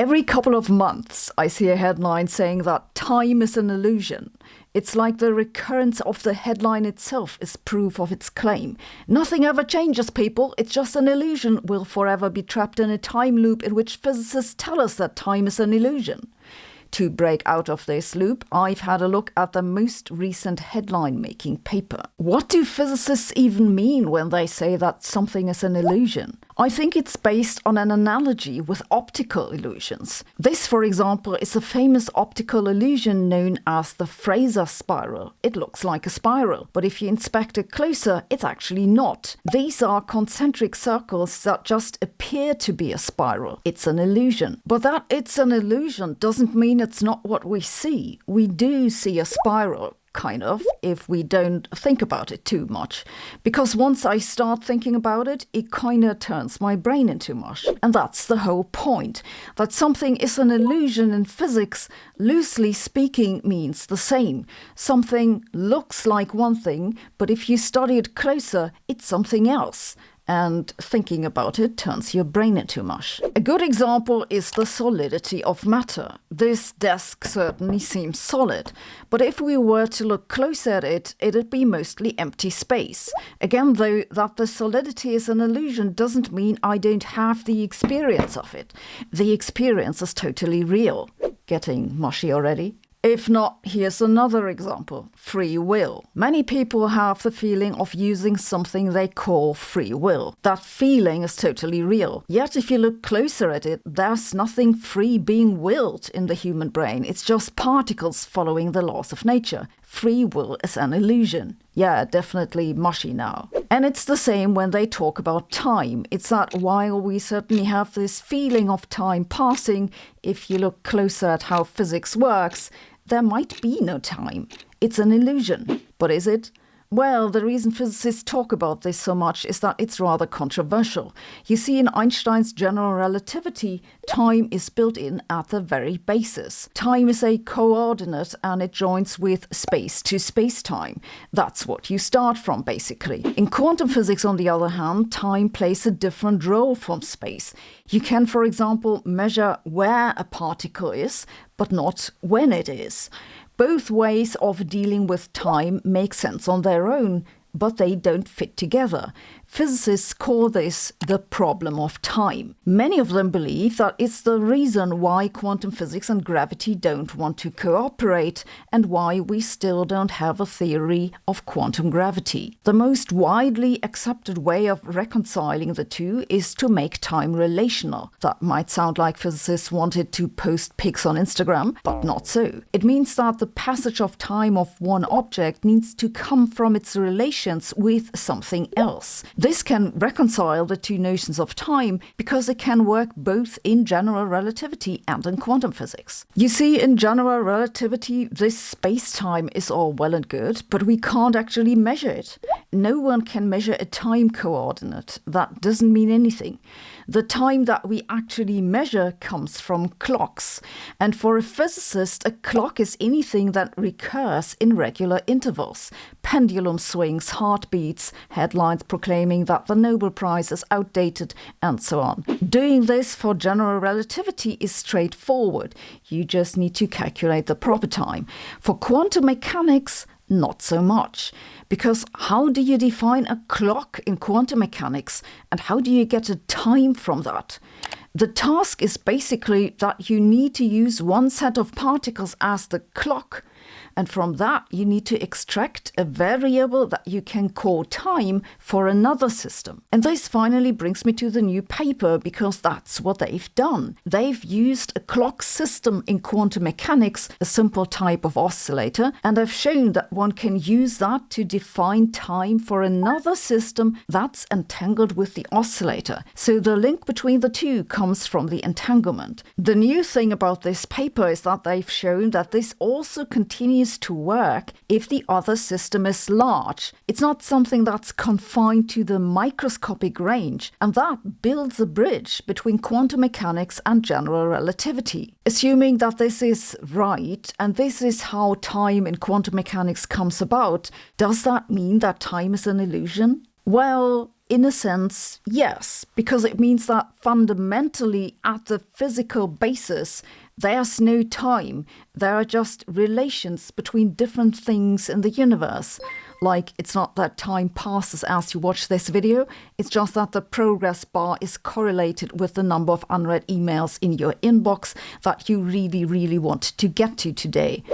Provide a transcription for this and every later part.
Every couple of months, I see a headline saying that time is an illusion. It's like the recurrence of the headline itself is proof of its claim. Nothing ever changes, people. It's just an illusion. We'll forever be trapped in a time loop in which physicists tell us that time is an illusion. To break out of this loop, I've had a look at the most recent headline-making paper. What do physicists even mean when they say that something is an illusion? I think it's based on an analogy with optical illusions. This, for example, is a famous optical illusion known as the Fraser spiral. It looks like a spiral, but if you inspect it closer, it's actually not. These are concentric circles that just appear to be a spiral. It's an illusion. But that it's an illusion doesn't mean it's not what we see. We do see a spiral, kind of, if we don't think about it too much. Because once I start thinking about it, it kind of turns my brain into mush. And that's the whole point. That something is an illusion in physics, loosely speaking, means the same. Something looks like one thing, but if you study it closer, it's something else. And thinking about it turns your brain into mush. A good example is the solidity of matter. This desk certainly seems solid, but if we were to look closer at it, it'd be mostly empty space. Again, though, that the solidity is an illusion doesn't mean I don't have the experience of it. The experience is totally real. Getting mushy already? If not, here's another example. Free will. Many people have the feeling of using something they call free will. That feeling is totally real. Yet if you look closer at it, there's nothing free being willed in the human brain. It's just particles following the laws of nature. Free will is an illusion. Yeah, definitely mushy now. And it's the same when they talk about time. It's that while we certainly have this feeling of time passing, if you look closer at how physics works, there might be no time. It's an illusion. But is it? Well, the reason physicists talk about this so much is that it's rather controversial. You see, in Einstein's general relativity, time is built in at the very basis. Time is a coordinate and it joins with space to space-time. That's what you start from, basically. In quantum physics, on the other hand, time plays a different role from space. You can, for example, measure where a particle is, but not when it is. Both ways of dealing with time make sense on their own, but they don't fit together. Physicists call this the problem of time. Many of them believe that it's the reason why quantum physics and gravity don't want to cooperate and why we still don't have a theory of quantum gravity. The most widely accepted way of reconciling the two is to make time relational. That might sound like physicists wanted to post pics on Instagram, but not so. It means that the passage of time of one object needs to come from its relations with something else. This can reconcile the two notions of time because it can work both in general relativity and in quantum physics. You see, in general relativity, this space-time is all well and good, but we can't actually measure it. No one can measure a time coordinate. That doesn't mean anything. The time that we actually measure comes from clocks. And for a physicist, a clock is anything that recurs in regular intervals. Pendulum swings, heartbeats, headlines proclaiming that the Nobel Prize is outdated, and so on. Doing this for general relativity is straightforward. You just need to calculate the proper time. For quantum mechanics, not so much. Because how do you define a clock in quantum mechanics, and how do you get a time from that? The task is basically that you need to use one set of particles as the clock, and from that you need to extract a variable that you can call time for another system. And this finally brings me to the new paper, because that's what they've done. They've used a clock system in quantum mechanics, a simple type of oscillator, and I've shown that one can use that to define time for another system that's entangled with the oscillator. So the link between the two comes from the entanglement. The new thing about this paper is that they've shown that this also continues to work if the other system is large. It's not something that's confined to the microscopic range, and that builds a bridge between quantum mechanics and general relativity. Assuming that this is right, and this is how time in quantum mechanics comes about, does that mean that time is an illusion? Well, in a sense, yes, because it means that fundamentally at the physical basis, there's no time. There are just relations between different things in the universe. Like, it's not that time passes as you watch this video, it's just that the progress bar is correlated with the number of unread emails in your inbox that you really, really want to get to today.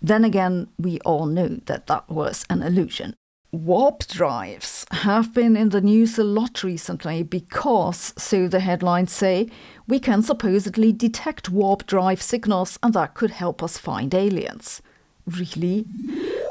Then again, we all know that that was an illusion. Warp drives have been in the news a lot recently because, so the headlines say, we can supposedly detect warp drive signals and that could help us find aliens. Really?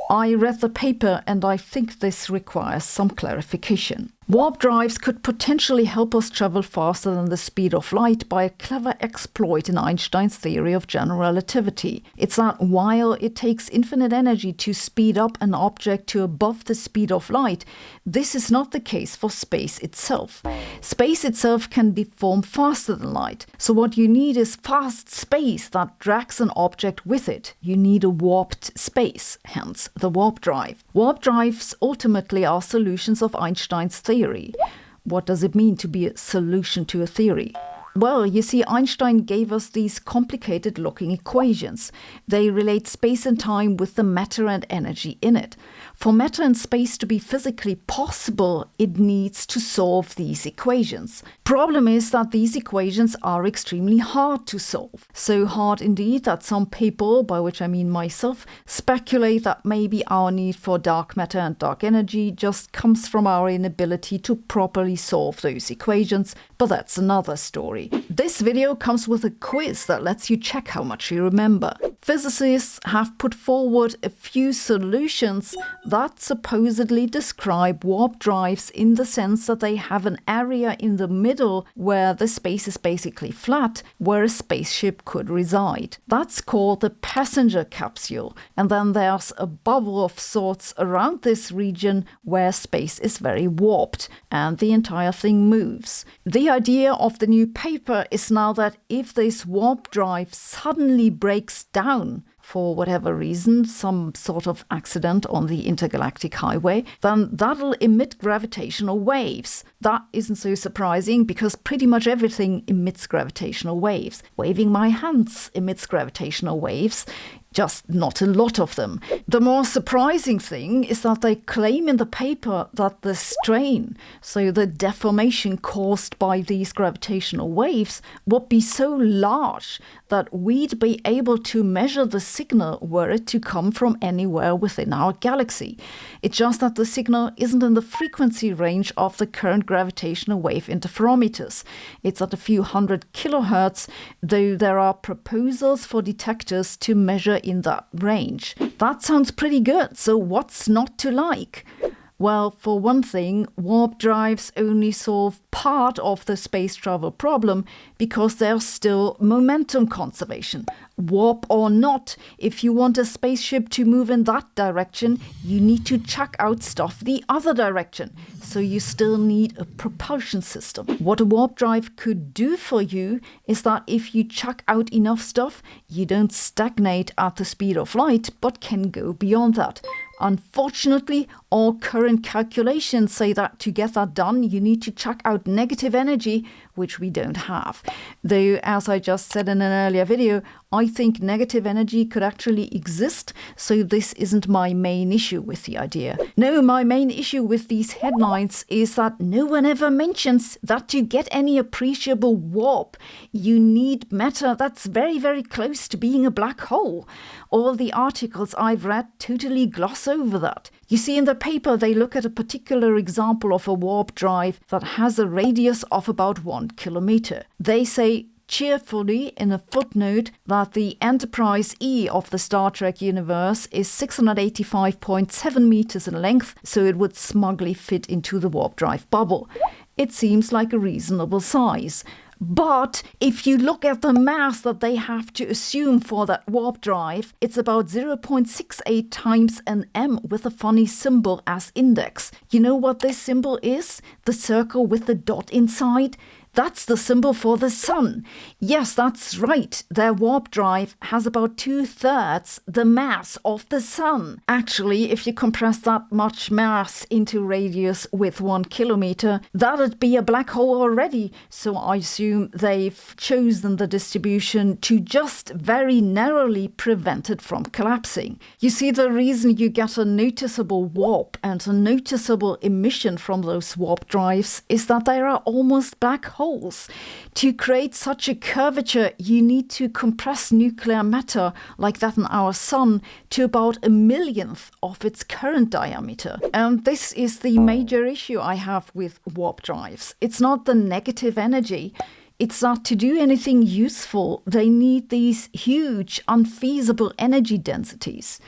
I read the paper and I think this requires some clarification. Warp drives could potentially help us travel faster than the speed of light by a clever exploit in Einstein's theory of general relativity. It's that while it takes infinite energy to speed up an object to above the speed of light, this is not the case for space itself. Space itself can deform faster than light. So what you need is fast space that drags an object with it. You need a warped space, hence the warp drive. Warp drives ultimately are solutions of Einstein's theory. What does it mean to be a solution to a theory? Well, you see, Einstein gave us these complicated-looking equations. They relate space and time with the matter and energy in it. For matter and space to be physically possible, it needs to solve these equations. Problem is that these equations are extremely hard to solve. So hard indeed that some people, by which I mean myself, speculate that maybe our need for dark matter and dark energy just comes from our inability to properly solve those equations, but that's another story. This video comes with a quiz that lets you check how much you remember. Physicists have put forward a few solutions that supposedly describe warp drives in the sense that they have an area in the middle where the space is basically flat, where a spaceship could reside. That's called the passenger capsule, and then there's a bubble of sorts around this region where space is very warped, and the entire thing moves. The idea of the new paper is now that if this warp drive suddenly breaks down, for whatever reason, some sort of accident on the intergalactic highway, then that'll emit gravitational waves. That isn't so surprising because pretty much everything emits gravitational waves. Waving my hands emits gravitational waves. Just not a lot of them. The more surprising thing is that they claim in the paper that the strain, so the deformation caused by these gravitational waves, would be so large that we'd be able to measure the signal were it to come from anywhere within our galaxy. It's just that the signal isn't in the frequency range of the current gravitational wave interferometers. It's at a few hundred kilohertz, though there are proposals for detectors to measure in that range. That sounds pretty good, so what's not to like? Well, for one thing, warp drives only solve part of the space travel problem because there's still momentum conservation. Warp or not, if you want a spaceship to move in that direction, you need to chuck out stuff the other direction. So you still need a propulsion system. What a warp drive could do for you is that if you chuck out enough stuff, you don't stagnate at the speed of light, but can go beyond that. Unfortunately, all current calculations say that to get that done, you need to chuck out negative energy, which we don't have. Though, as I just said in an earlier video, I think negative energy could actually exist, so this isn't my main issue with the idea. No, my main issue with these headlines is that no one ever mentions that to get any appreciable warp, you need matter that's very, very close to being a black hole. All the articles I've read totally gloss over that. You see, in the paper, they look at a particular example of a warp drive that has a radius of about 1 kilometer. They say cheerfully in a footnote that the Enterprise E of the Star Trek universe is 685.7 meters in length, so it would smugly fit into the warp drive bubble. It seems like a reasonable size. But if you look at the mass that they have to assume for that warp drive, it's about 0.68 times an m with a funny symbol as index. You know what this symbol is? The circle with the dot inside? That's the symbol for the sun. Yes, that's right. Their warp drive has about 2/3 the mass of the sun. Actually, if you compress that much mass into radius with 1 kilometer, that'd be a black hole already. So I assume they've chosen the distribution to just very narrowly prevent it from collapsing. You see, the reason you get a noticeable warp and a noticeable emission from those warp drives is that there are almost black holes. To create such a curvature, you need to compress nuclear matter, like that in our sun, to about 1/1,000,000th of its current diameter. And this is the major issue I have with warp drives. It's not the negative energy. It's that to do anything useful, they need these huge, unfeasible energy densities.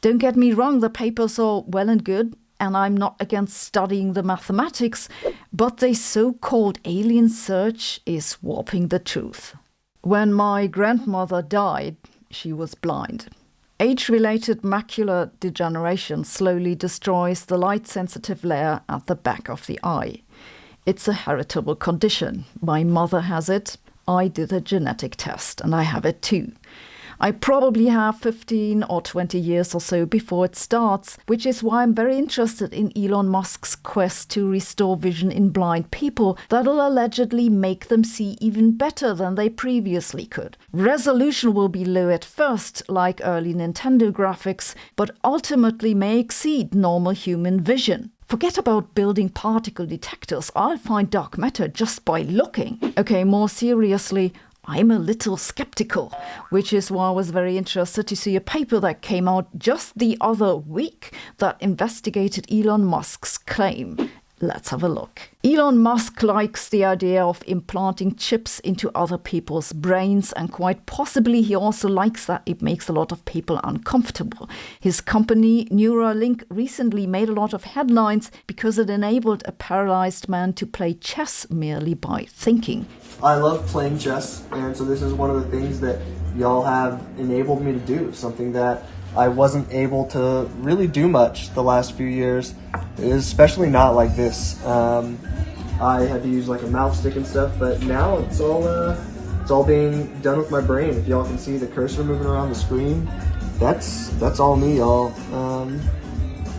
Don't get me wrong, the papers are well and good, and I'm not against studying the mathematics, but the so-called alien search is warping the truth. When my grandmother died, she was blind. Age-related macular degeneration slowly destroys the light-sensitive layer at the back of the eye. It's a heritable condition. My mother has it. I did a genetic test, and I have it too. I probably have 15 or 20 years or so before it starts, which is why I'm very interested in Elon Musk's quest to restore vision in blind people that'll allegedly make them see even better than they previously could. Resolution will be low at first, like early Nintendo graphics, but ultimately may exceed normal human vision. Forget about building particle detectors. I'll find dark matter just by looking. Okay, more seriously, I'm a little skeptical, which is why I was very interested to see a paper that came out just the other week that investigated Elon Musk's claim. Let's have a look. Elon Musk likes the idea of implanting chips into other people's brains, and quite possibly he also likes that it makes a lot of people uncomfortable. His company, Neuralink, recently made a lot of headlines because it enabled a paralyzed man to play chess merely by thinking. I love playing chess, and so this is one of the things that y'all have enabled me to do, something that I wasn't able to really do much the last few years, especially not like this. I had to use like a mouse stick and stuff, but now it's all being done with my brain. If y'all can see the cursor moving around the screen, that's all me, y'all.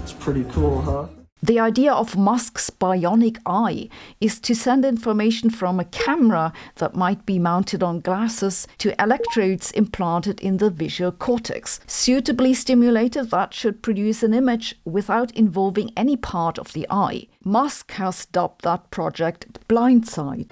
It's pretty cool, huh? The idea of Musk's bionic eye is to send information from a camera that might be mounted on glasses to electrodes implanted in the visual cortex. Suitably stimulated, that should produce an image without involving any part of the eye. Musk has dubbed that project Blindside.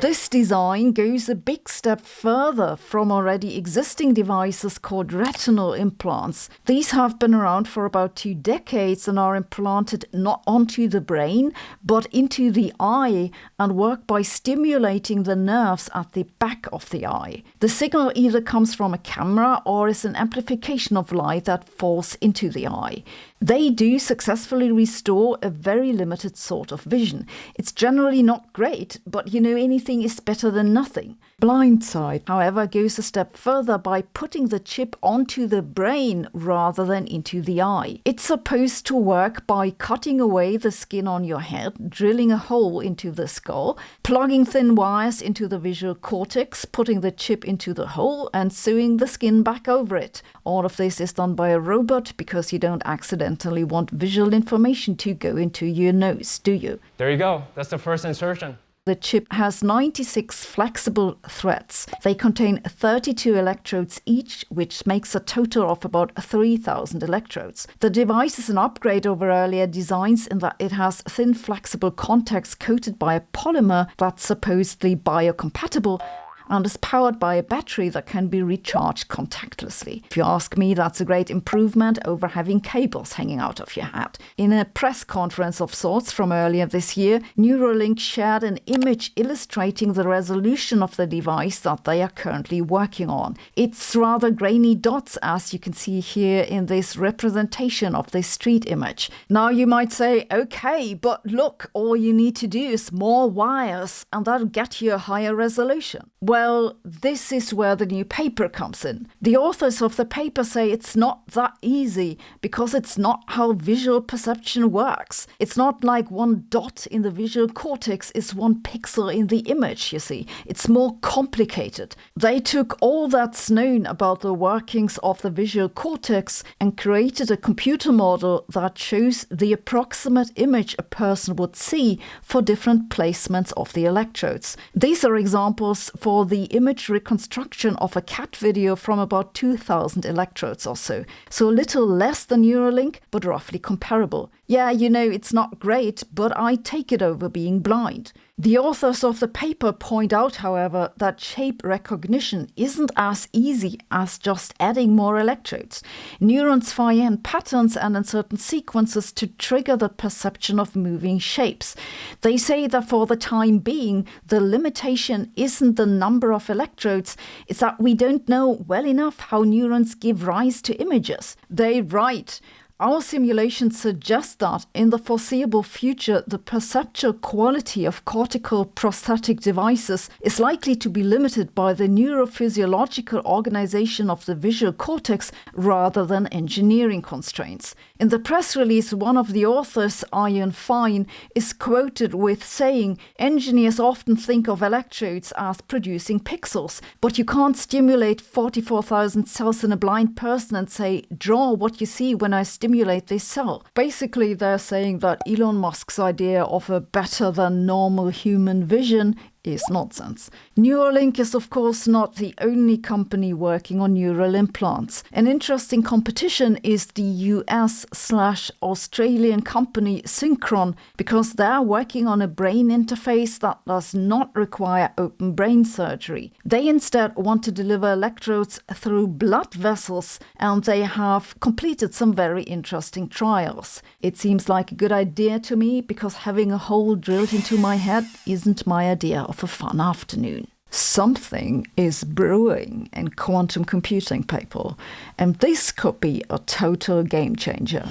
This design goes a big step further from already existing devices called retinal implants. These have been around for about 2 decades and are implanted not onto the brain, but into the eye, and work by stimulating the nerves at the back of the eye. The signal either comes from a camera or is an amplification of light that falls into the eye. They do successfully restore a very limited sort of vision. It's generally not great, but anything is better than nothing. Blindside, however, goes a step further by putting the chip onto the brain rather than into the eye. It's supposed to work by cutting away the skin on your head, drilling a hole into the skull, plugging thin wires into the visual cortex, putting the chip into the hole, and sewing the skin back over it. All of this is done by a robot because you don't accidentally want visual information to go into your nose, do you? There you go. That's the first insertion. The chip has 96 flexible threads. They contain 32 electrodes each, which makes a total of about 3,000 electrodes. The device is an upgrade over earlier designs in that it has thin flexible contacts coated by a polymer that's supposedly biocompatible and is powered by a battery that can be recharged contactlessly. If you ask me, that's a great improvement over having cables hanging out of your hat. In a press conference of sorts from earlier this year, Neuralink shared an image illustrating the resolution of the device that they are currently working on. It's rather grainy dots, as you can see here in this representation of this street image. Now you might say, okay, but look, all you need to do is more wires and that'll get you a higher resolution. Well, this is where the new paper comes in. The authors of the paper say it's not that easy because it's not how visual perception works. It's not like one dot in the visual cortex is one pixel in the image, you see. It's more complicated. They took all that's known about the workings of the visual cortex and created a computer model that shows the approximate image a person would see for different placements of the electrodes. These are examples for the image reconstruction of a cat video from about 2000 electrodes or so. So a little less than Neuralink, but roughly comparable. Yeah, you know, it's not great, but I take it over being blind. The authors of the paper point out, however, that shape recognition isn't as easy as just adding more electrodes. Neurons fire in patterns and in certain sequences to trigger the perception of moving shapes. They say that for the time being, the limitation isn't the number of electrodes, it's that we don't know well enough how neurons give rise to images. They write, our simulations suggest that in the foreseeable future, the perceptual quality of cortical prosthetic devices is likely to be limited by the neurophysiological organization of the visual cortex rather than engineering constraints. In the press release, one of the authors, Ian Fine, is quoted with saying, engineers often think of electrodes as producing pixels, but you can't stimulate 44,000 cells in a blind person and say, draw what you see when I stimulate this cell. Basically, they're saying that Elon Musk's idea of a better than normal human vision is nonsense. Neuralink is of course not the only company working on neural implants. An interesting competition is the US/Australian company Synchron, because they're working on a brain interface that does not require open brain surgery. They instead want to deliver electrodes through blood vessels, and they have completed some very interesting trials. It seems like a good idea to me, because having a hole drilled into my head isn't my idea of a fun afternoon. Something is brewing in quantum computing, people, and this could be a total game changer.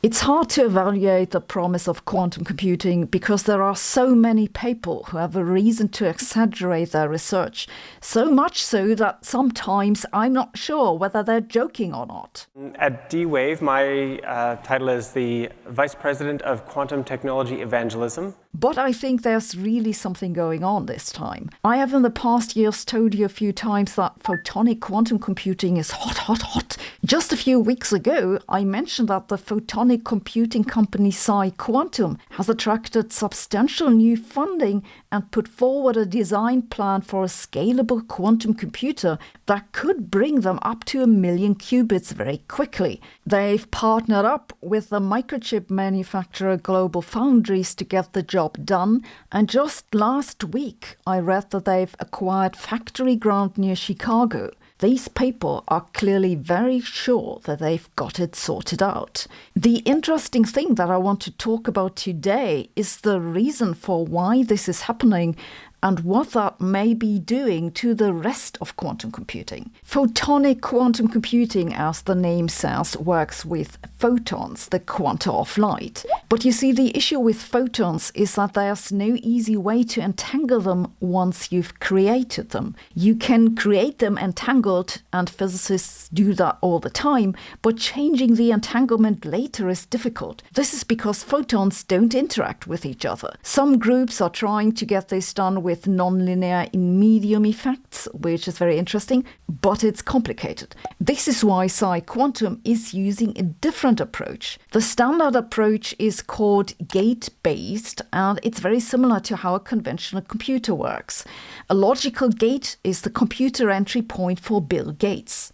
It's hard to evaluate the promise of quantum computing because there are so many people who have a reason to exaggerate their research, so much so that sometimes I'm not sure whether they're joking or not. At D-Wave, my title is the Vice President of Quantum Technology Evangelism. But I think there's really something going on this time. I have in the past years told you a few times that photonic quantum computing is hot, hot, hot. Just a few weeks ago, I mentioned that the photonic computing company PsiQuantum has attracted substantial new funding and put forward a design plan for a scalable quantum computer that could bring them up to 1 million qubits very quickly. They've partnered up with the microchip manufacturer Global Foundries to get the job done, and just last week I read that they've acquired factory ground near Chicago. These people are clearly very sure that they've got it sorted out. The interesting thing that I want to talk about today is the reason for why this is happening and what that may be doing to the rest of quantum computing. Photonic quantum computing, as the name says, works with photons, the quanta of light. But you see, the issue with photons is that there's no easy way to entangle them once you've created them. You can create them entangled, and physicists do that all the time, but changing the entanglement later is difficult. This is because photons don't interact with each other. Some groups are trying to get this done with nonlinear in medium effects, which is very interesting, but it's complicated. This is why PsiQuantum is using a different approach. The standard approach is called gate-based, and it's very similar to how a conventional computer works. A logical gate is the computer entry point for Bill Gates.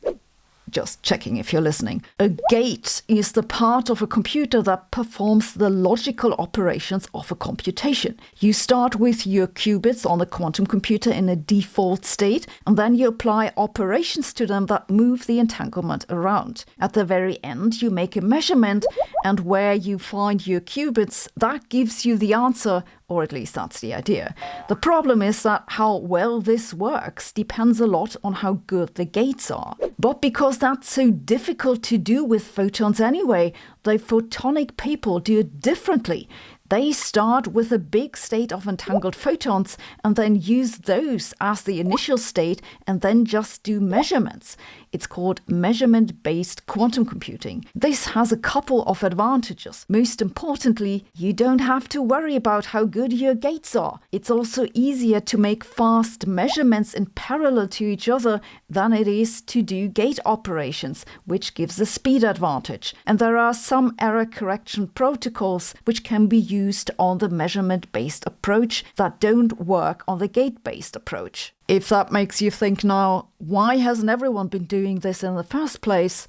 Just checking if you're listening. A gate is the part of a computer that performs the logical operations of a computation. You start with your qubits on the quantum computer in a default state, and then you apply operations to them that move the entanglement around. At the very end, you make a measurement, and where you find your qubits, that gives you the answer, or at least that's the idea. The problem is that how well this works depends a lot on how good the gates are. But because that's so difficult to do with photons anyway, the photonic people do it differently. They start with a big state of entangled photons and then use those as the initial state and then just do measurements. It's called measurement-based quantum computing. This has a couple of advantages. Most importantly, you don't have to worry about how good your gates are. It's also easier to make fast measurements in parallel to each other than it is to do gate operations, which gives a speed advantage. And there are some error correction protocols which can be used on the measurement-based approach that don't work on the gate-based approach. If that makes you think now, why hasn't everyone been doing this in the first place?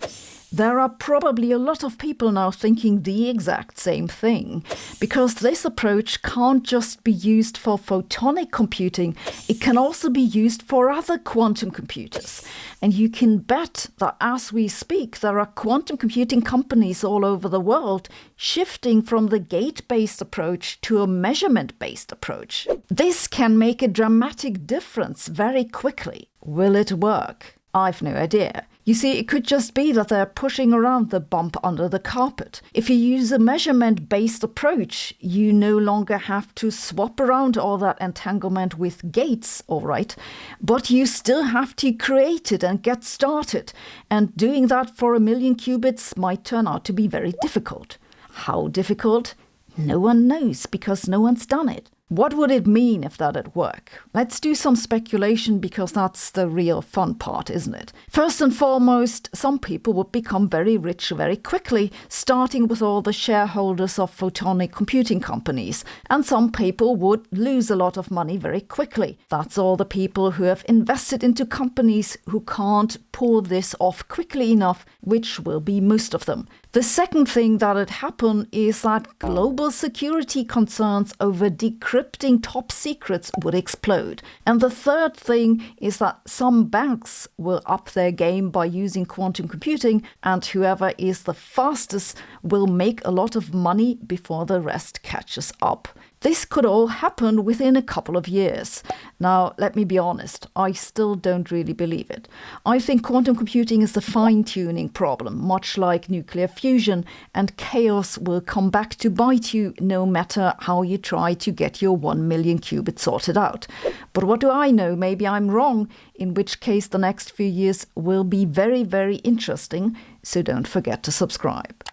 There are probably a lot of people now thinking the exact same thing, because this approach can't just be used for photonic computing, it can also be used for other quantum computers. And you can bet that as we speak, there are quantum computing companies all over the world shifting from the gate-based approach to a measurement-based approach. This can make a dramatic difference very quickly. Will it work? I've no idea. You see, it could just be that they're pushing around the bump under the carpet. If you use a measurement-based approach, you no longer have to swap around all that entanglement with gates, all right? But you still have to create it and get started. And doing that for 1 million qubits might turn out to be very difficult. How difficult? No one knows, because no one's done it. What would it mean if that'd work? Let's do some speculation, because that's the real fun part, isn't it? First and foremost, some people would become very rich very quickly, starting with all the shareholders of photonic computing companies. And some people would lose a lot of money very quickly. That's all the people who have invested into companies who can't pull this off quickly enough, which will be most of them. The second thing that'd happen is that global security concerns over decrypting top secrets would explode. And the third thing is that some banks will up their game by using quantum computing, and whoever is the fastest will make a lot of money before the rest catches up. This could all happen within a couple of years. Now, let me be honest, I still don't really believe it. I think quantum computing is the fine-tuning problem, much like nuclear fusion, and chaos will come back to bite you no matter how you try to get your 1 million qubits sorted out. But what do I know? Maybe I'm wrong, in which case the next few years will be very, very interesting, so don't forget to subscribe.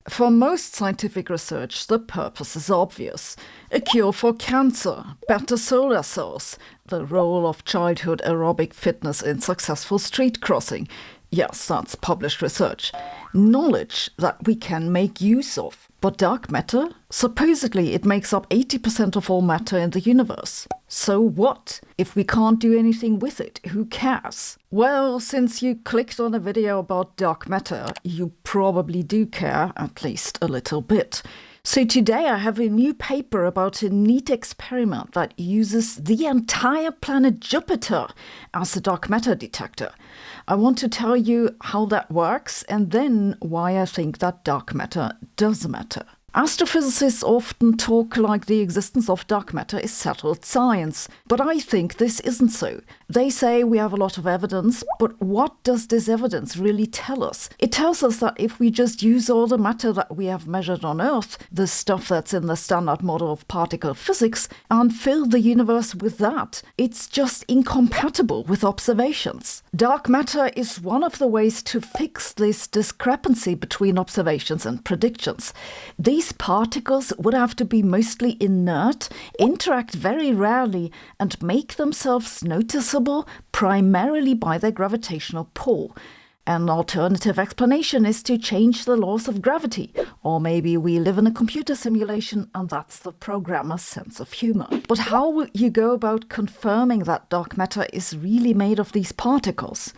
For most scientific research, the purpose is obvious. A cure for cancer, better solar cells, the role of childhood aerobic fitness in successful street crossing. Yes, that's published research. Knowledge that we can make use of. But dark matter? Supposedly it makes up 80% of all matter in the universe. So what? If we can't do anything with it, who cares? Well, since you clicked on a video about dark matter, you probably do care, at least a little bit. So today I have a new paper about a neat experiment that uses the entire planet Jupiter as a dark matter detector. I want to tell you how that works and then why I think that dark matter does matter. Astrophysicists often talk like the existence of dark matter is settled science, but I think this isn't so. They say we have a lot of evidence, but what does this evidence really tell us? It tells us that if we just use all the matter that we have measured on Earth, the stuff that's in the standard model of particle physics, and fill the universe with that, it's just incompatible with observations. Dark matter is one of the ways to fix this discrepancy between observations and predictions. These particles would have to be mostly inert, interact very rarely, and make themselves noticeable primarily by their gravitational pull. An alternative explanation is to change the laws of gravity, or maybe we live in a computer simulation and that's the programmer's sense of humor. But how will you go about confirming that dark matter is really made of these particles?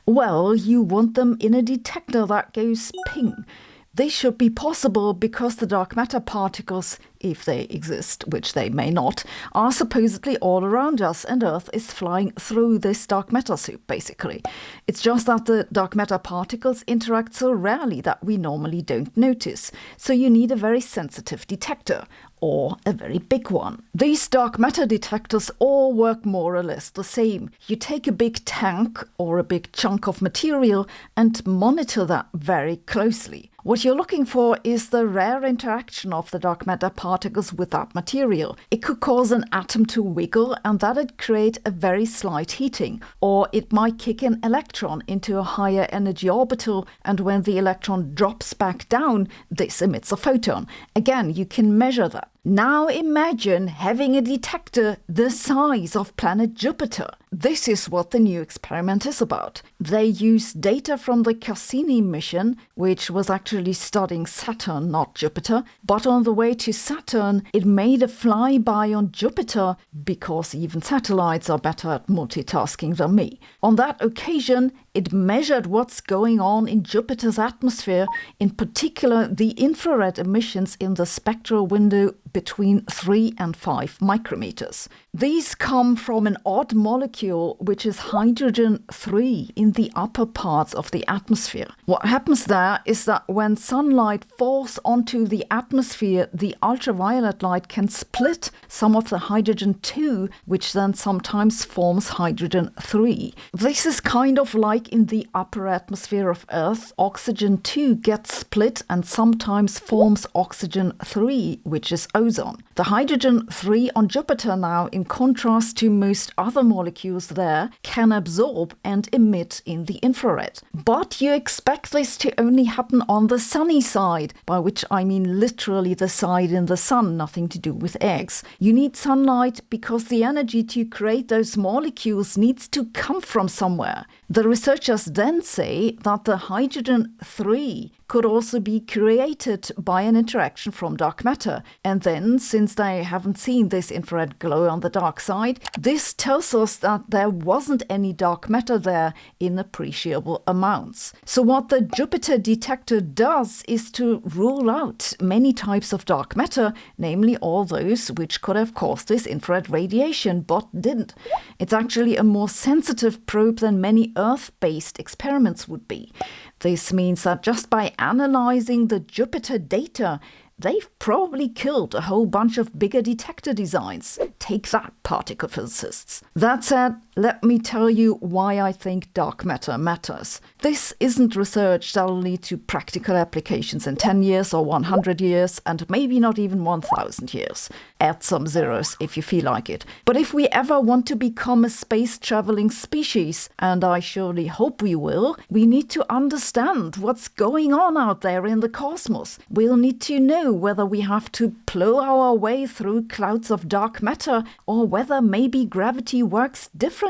Well, you want them in a detector that goes ping. This should be possible because the dark matter particles, if they exist, which they may not, are supposedly all around us and Earth is flying through this dark matter soup, basically. It's just that the dark matter particles interact so rarely that we normally don't notice, so you need a very sensitive detector, or a very big one. These dark matter detectors all work more or less the same. You take a big tank or a big chunk of material and monitor that very closely. What you're looking for is the rare interaction of the dark matter particles with that material. It could cause an atom to wiggle and that'd create a very slight heating, or it might kick an electron into a higher energy orbital, and when the electron drops back down, this emits a photon. Again, you can measure that. Now imagine having a detector the size of planet Jupiter. This is what the new experiment is about. They used data from the Cassini mission, which was actually studying Saturn, not Jupiter. But on the way to Saturn, it made a flyby on Jupiter, because even satellites are better at multitasking than me. On that occasion, it measured what's going on in Jupiter's atmosphere, in particular the infrared emissions in the spectral window between 3 and 5 micrometers. These come from an odd molecule, which is hydrogen 3 in the upper parts of the atmosphere. What happens there is that when sunlight falls onto the atmosphere, the ultraviolet light can split some of the hydrogen 2, which then sometimes forms hydrogen 3. This is kind of like in the upper atmosphere of Earth, oxygen 2 gets split and sometimes forms oxygen 3, which is ozone. The hydrogen 3 on Jupiter now, in contrast to most other molecules there, can absorb and emit in the infrared. But you expect this to only happen on the sunny side, by which I mean literally the side in the sun, nothing to do with eggs. You need sunlight because the energy to create those molecules needs to come from somewhere. The researchers then say that the hydrogen 3 could also be created by an interaction from dark matter. And then, since they haven't seen this infrared glow on the dark side, this tells us that there wasn't any dark matter there in appreciable amounts. So what the Jupiter detector does is to rule out many types of dark matter, namely all those which could have caused this infrared radiation, but didn't. It's actually a more sensitive probe than many Earth-based experiments would be. This means that just by analyzing the Jupiter data, they've probably killed a whole bunch of bigger detector designs. Take that, particle physicists. That said, let me tell you why I think dark matter matters. This isn't research that'll lead to practical applications in 10 years or 100 years, and maybe not even 1,000 years. Add some zeros if you feel like it. But if we ever want to become a space-traveling species, and I surely hope we will, we need to understand what's going on out there in the cosmos. We'll need to know whether we have to plow our way through clouds of dark matter, or whether maybe gravity works differently.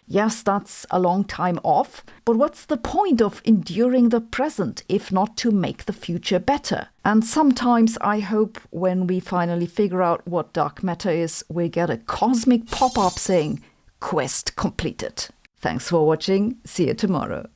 Yes, that's a long time off, but what's the point of enduring the present if not to make the future better? And sometimes I hope when we finally figure out what dark matter is, we get a cosmic pop-up saying, "Quest completed." Thanks for watching. See you tomorrow.